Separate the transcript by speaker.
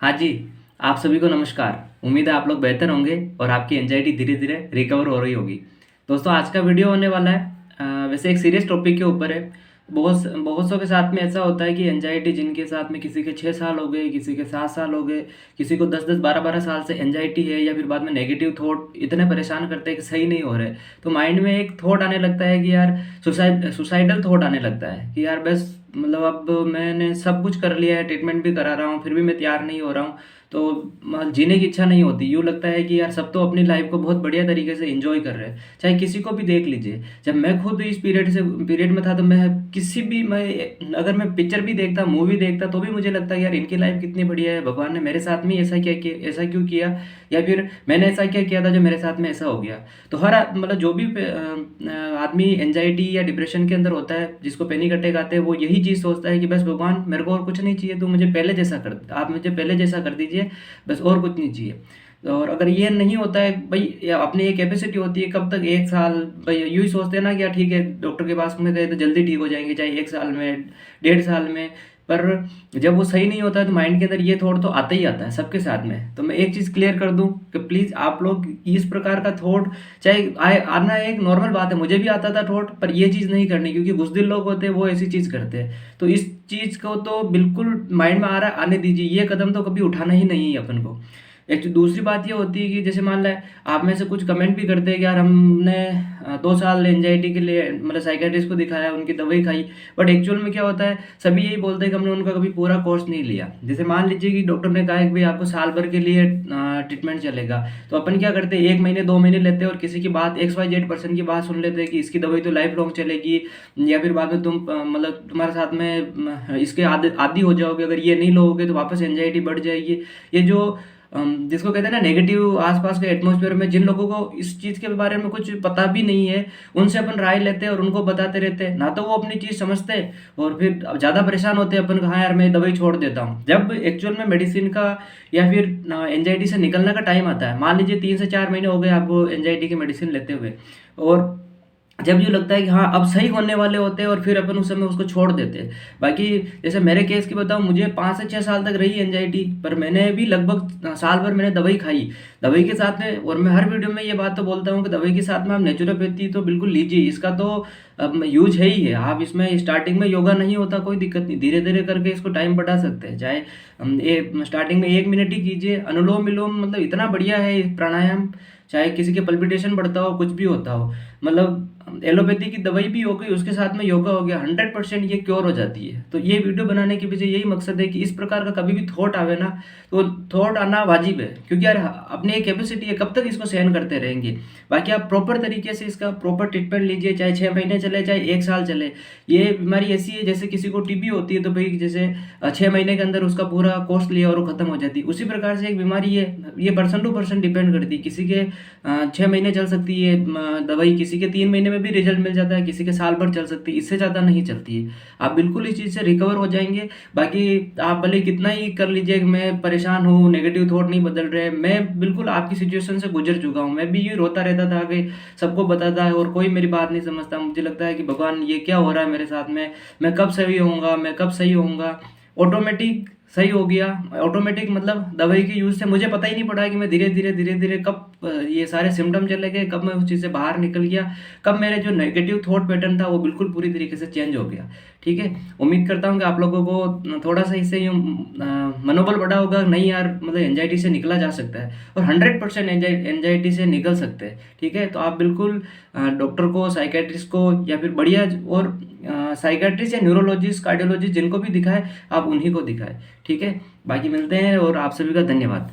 Speaker 1: हाँ जी, आप सभी को नमस्कार। उम्मीद है आप लोग बेहतर होंगे और आपकी एंग्जायटी धीरे-धीरे रिकवर हो रही होगी। दोस्तों आज का वीडियो होने वाला है वैसे एक सीरियस टॉपिक के ऊपर है। बहुत सौ के साथ में ऐसा होता है कि एंग्जायटी जिनके साथ में किसी के 6 साल हो गए, किसी के 7 साल हो गए, किसी को 10-10, 12-12 साल से एंग्जायटी है या फिर बाद में नेगेटिव थॉट इतने परेशान करते हैं कि सही नहीं हो रहे। तो माइंड में एक थॉट आने लगता है कि यार सुसाइडल थॉट आने लगता है कि यार बस मतलब अब मैंने सब कुछ कर लिया है, ट्रीटमेंट भी करा रहा हूँ, फिर भी मैं तैयार नहीं हो रहा हूँ। तो जीने की इच्छा नहीं होती। यूँ लगता है कि यार सब तो अपनी लाइफ को बहुत बढ़िया तरीके से एंजॉय कर रहे हैं। चाहे किसी को भी देख लीजिए, जब मैं खुद इस पीरियड में था तो मैं अगर मैं पिक्चर भी देखता, मूवी देखता तो भी मुझे लगता है यार इनकी लाइफ कितनी बढ़िया है, भगवान ने मेरे साथ में ऐसा क्या किया, ऐसा क्यों किया, या फिर मैंने ऐसा क्या किया था जो मेरे साथ में ऐसा हो गया। तो मतलब जो भी आदमी एंजाइटी या डिप्रेशन के अंदर होता है, जिसको पैनिक अटैक आते हैं, वो यही चीज़ सोचता है कि बस भगवान मेरे को और कुछ नहीं चाहिए, तो मुझे पहले जैसा कर आप मुझे पहले जैसा कर दीजिए, बस और कुछ नहीं चाहिए। और अगर ये नहीं होता है भाई, या अपनी एक कैपेसिटी होती है कब तक, 1 साल भाई यूँ ही सोचते हैं ना कि यार ठीक है डॉक्टर के पास में गए तो जल्दी ठीक हो जाएंगे, चाहे 1 साल में, 1.5 साल में। पर जब वो सही नहीं होता है तो माइंड के अंदर ये थॉट तो आता ही आता है सबके साथ में। तो मैं एक चीज़ क्लियर कर दूं कि प्लीज़ आप लोग इस प्रकार का थॉट, चाहे आना एक नॉर्मल बात है, मुझे भी आता था थॉट, पर ये चीज़ नहीं करनी, क्योंकि बुज़दिल लोग होते हैं वो ऐसी चीज़ करते हैं। तो इस चीज़ को तो बिल्कुल माइंड में आ रहा है आने दीजिए, ये कदम तो कभी उठाना ही नहीं है अपन को। एक दूसरी बात ये होती है कि जैसे मान लें आप में से कुछ कमेंट भी करते हैं कि यार हमने 2 साल एंजाइटी के लिए मतलब साइकेट्रिस्ट को दिखाया, उनकी दवाई खाई, बट एक्चुअल में क्या होता है, सभी यही बोलते हैं कि हमने उनका कभी पूरा कोर्स नहीं लिया। जैसे मान लीजिए कि डॉक्टर ने कहा है कि भाई आपको साल भर के लिए ट्रीटमेंट चलेगा, तो अपन क्या करते हैं 1 महीने 2 महीने लेते हैं और किसी की बात XYZ पर्सन की बात सुन लेते हैं कि इसकी दवाई तो लाइफ लॉन्ग चलेगी, या फिर बाद में तुम मतलब तुम्हारे साथ में इसके आदी हो जाओगे, अगर ये नहीं लोगे तो वापस एंजाइटी बढ़ जाएगी। ये जो जिसको कहते हैं ना नेगेटिव आसपास के एटमॉस्फेयर में, जिन लोगों को इस चीज़ के बारे में कुछ पता भी नहीं है, उनसे अपन राय लेते हैं और उनको बताते रहते हैं, ना तो वो अपनी चीज़ समझते हैं और फिर ज़्यादा परेशान होते हैं अपन, हाँ यार मैं दवाई छोड़ देता हूँ। जब एक्चुअल में मेडिसिन का या फिर एंजाइटी से निकलने का टाइम आता है, मान लीजिए 3 से 4 महीने हो गए आपको एंजाइटी की मेडिसिन लेते हुए, और जब यूँ लगता है कि हाँ अब सही होने वाले होते हैं और फिर अपन उस समय उसको छोड़ देते हैं। बाकी जैसे मेरे केस की बताऊँ, मुझे 5 से 6 साल तक रही एंजाइटी, पर मैंने भी लगभग साल भर मैंने दवाई खाई। दवाई के साथ में, और मैं हर वीडियो में ये बात तो बोलता हूँ कि दवाई के साथ में आप नेचुरोपैथी तो बिल्कुल लीजिए, इसका तो यूज है ही है। आप इसमें स्टार्टिंग में योगा नहीं होता कोई दिक्कत नहीं, धीरे धीरे करके इसको टाइम बढ़ा सकते हैं। चाहे स्टार्टिंग में 1 मिनट ही कीजिए, अनुलोम विलोम मतलब इतना बढ़िया है प्राणायाम। चाहे किसी के पल्पिटेशन बढ़ता हो, कुछ भी होता हो, मतलब एलोपैथी की दवाई भी हो गई, उसके साथ में योगा हो गया, 100% ये क्योर हो जाती है। तो ये वीडियो बनाने के पीछे यही मकसद है कि इस प्रकार का कभी भी थॉट आवे ना, तो थॉट आना वाजिब है, क्योंकि यार अपनी एक कैपेसिटी है, कब तक इसको सहन करते रहेंगे। बाकी आप प्रॉपर तरीके से इसका प्रॉपर ट्रीटमेंट लीजिए, चाहे 6 महीने चले चाहे 1 साल चले। ये बीमारी ऐसी है जैसे किसी को टीबी होती है, तो भाई जैसे 6 महीने के अंदर उसका पूरा कोर्स लिया और वो खत्म हो जाती है, उसी प्रकार से एक बीमारी है, ये पर्सन टू पर्सन डिपेंड करती है। किसी के 6 महीने चल सकती है दवाई, किसी के 3 महीने में भी रिजल्ट मिल जाता है, किसी के साल भर चल सकती है, इससे ज़्यादा नहीं चलती है। आप बिल्कुल इस चीज़ से रिकवर हो जाएंगे। बाकी आप भले कितना ही कर लीजिए कि मैं परेशान हूँ, नेगेटिव थॉट नहीं बदल रहे, मैं बिल्कुल आपकी सिचुएशन से गुजर चुका हूँ। मैं भी ये रोता रहता था कि सबको बताता है और कोई मेरी बात नहीं समझता। मुझे लगता है कि भगवान ये क्या हो रहा है मेरे साथ में, मैं कब सही होऊंगा, मैं कब सही होऊंगा। ऑटोमेटिक सही हो गया। ऑटोमेटिक मतलब दवाई के यूज़ से मुझे पता ही नहीं पड़ा कि मैं धीरे धीरे कब ये सारे सिम्टम चले गए, कब मैं उस चीज़ से बाहर निकल गया, कब मेरे जो नेगेटिव थॉट पैटर्न था वो बिल्कुल पूरी तरीके से चेंज हो गया। ठीक है, उम्मीद करता हूँ कि आप लोगों को थोड़ा सा इससे मनोबल बढ़ा होगा। नहीं यार मतलब एंजाइटी से निकला जा सकता है और 100% एंजाइटी से निकल सकते हैं। ठीक है, तो आप बिल्कुल डॉक्टर को, साइकेट्रिस्ट को, या फिर बढ़िया और साइकेट्रिस्ट या न्यूरोलॉजिस्ट, कार्डियोलॉजिस्ट जिनको भी दिखाए, आप उन्हीं को दिखाएं। ठीक है, बाकी मिलते हैं और आप सभी का धन्यवाद।